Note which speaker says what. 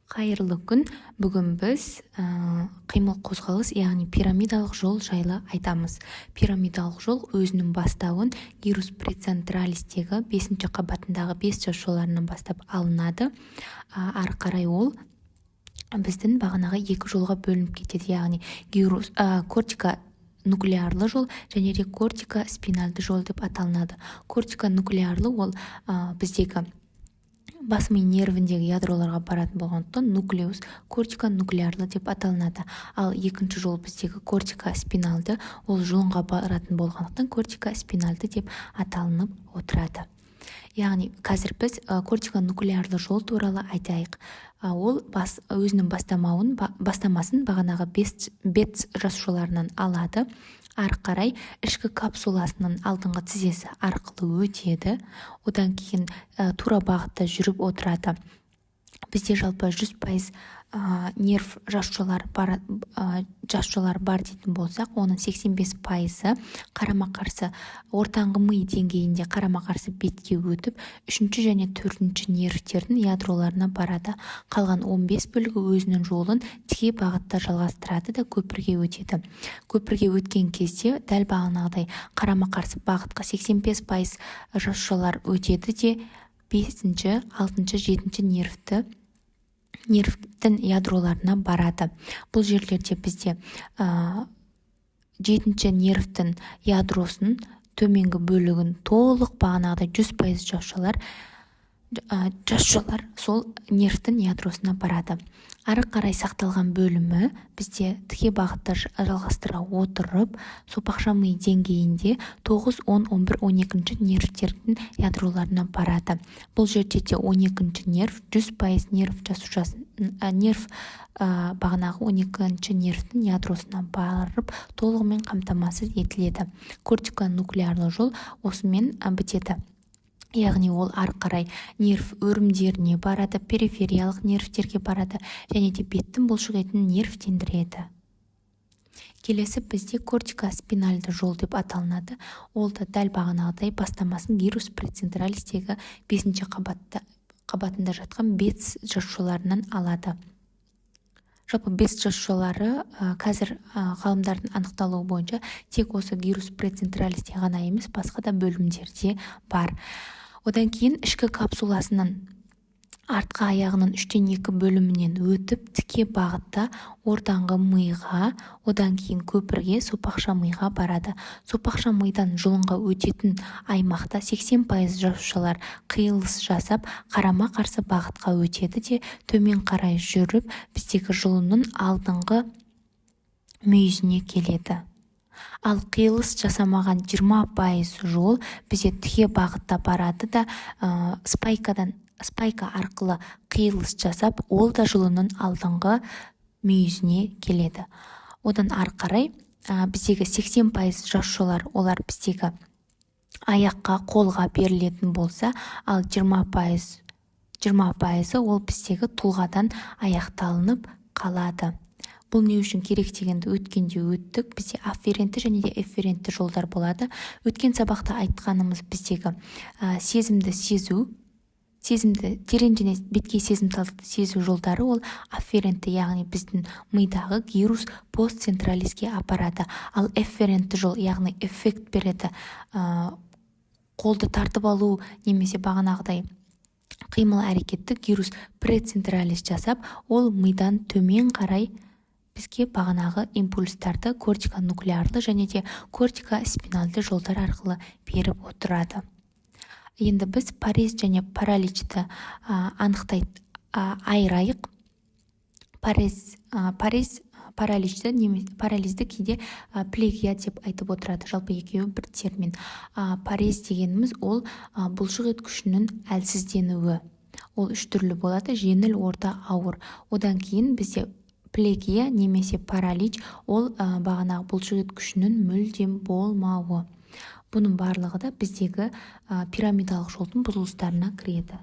Speaker 1: Қайырлы күн. Бүгін біз қимыл қозғалыс, яғни пирамидалық жол жайлы айтамыз. Пирамидалық жол өзінің бастауын гирус прецентралистегі 5-ші қабатындағы 5 жас жолдарынан бастап алынады. Ары қарай ол біздің бағанағы екі жолға бөлініп кетеді, яғни кортика нуклеарлы жол және де кортика спинальды жол деп аталынады. Кортика нуклеарлы ол біздегі бас ми нервіндегі ядроларға баратын болғандықтан нуклеус кортика нуклеарлы деп аталынады. Ал екінші жол біздегі кортика спиналды, ол жұлынға баратын болғандықтан кортика спинальды деп аталынып отырады. Яғни қазір біз кортика нуклеарлы жол туралы айтайық. Ол өзінің бастамасын бағанағы бет жасушаларынан алады. Ары қарай ішкі капсуласының алдыңғы тізесі арқылы өтеді. Одан кейін тура бағытта жүріп отырады. Бізде жалпы 100% нерв жасушалар бар дейтін болсақ, оның 85%-ы қарама-қарсы ортаңғы ми деңгейінде қарама-қарсы бетке өтіп, 3-ші және 4-ші нервтердің ядроларына барады. Қалған 15 бөлігі өзінің жолын тіке бағытта жалғастырады да көпірге өтеді. Көпірге өткен кезде дәл бағанағыдай қарама-қарсы бағытқа 85% жасушалар өтеді де 5-ші, 6-ші, 7-ші нервтің ядроларына барады. Бұл жерлерде бізде 7-ші нервтің ядросын төменгі бөлігін толық бағанағыдай 100% жасушалар сол нервтің ядросына барады. Ары қарай сақталған бөлімі бізде тіке бағытта жалғастыра отырып, сопақша ми деңгейінде 9, 10, 11, 12-ші нервтердің ядроларына барады. Бұл жерде де 12-ші нерв 100% нерв бағанағы 12-ші нервтің ядросына барып толығымен қамтамасыз етіледі. Кортика нуклеарлы жол осымен бітеді. Яғни ол ары қарай нерв өрімдеріне барады, перифериялық нервтерге барады және де беттің бұлшық етін нервтендіреді. Келесі бізде кортика спинальды жол деп аталынады. Ол да дәл бағанағыдай бастамасын гирус прецентралистегі 5-ші қабатында жатқан бет жасушаларынан алады. Жалпы бет жасушалары қазір ғалымдардың анықталуы бойынша тек осы гирус прецентралисте ғана емес, басқа да бөлімдерде бар. Одан кейін ішкі капсуласының артқы аяғының 3/2 бөлімінен өтіп, тіке бағытта ортаңғы миға, одан кейін көпірге, сопақша миға барады. Сопақша мидан жұлынға өтетін аймақта 80% жасушалар қиылыс жасап, қарама-қарсы бағытқа өтеді де төмен қарай жүріп, біздегі жұлынның алдыңғы мүйізіне келеді. Ал қиылыс жасамаған 20% жол бізде тіке бағытта барады да спайка арқылы қиылыс жасап, ол да жұлынның алдыңғы мүйізіне келеді. Одан ары қарай біздегі 80% жасушалар, олар біздегі аяққа, қолға берілетін болса, ал 20% ол біздегі тұлғадан аяқталынып қалады. Бұл не үшін керек дегенді өткенде өттік. Бізде афферентті және де эфферентті жолдар болады. Өткен сабақта айтқанымыз біздегі сезімді сезу, терең және бетке сезімталдықты сезу жолдары ол афферентті, яғни біздің мидағы гирус постцентралиске апарады. Ал эфферентті жол, яғни эффект береді, қолды тартып алу немесе бағанағыдай қимыл әрекетті гирус прецентралис жасап, ол мидан төмен қарай бізге бағанағы импульстарды кортика нуклеарлы және де кортика спинальды жолдар арқылы беріп отырады. Енді біз парез және параличті айырайық. Парализді кейде плегия деп айтып отырады. Жалпы екеуі бір термин. Парез дегеніміз ол бұлшық ет күшінің әлсізденуі. Ол 3 түрлі болады: жеңіл, орта, ауыр. Одан кейін бізде плегия немесе паралич, ол бағанағы бұлшық ет күшінің мүлдем болмауы. Бұның барлығы да біздегі пирамидалық жолдың бұзылыстарына кіреді.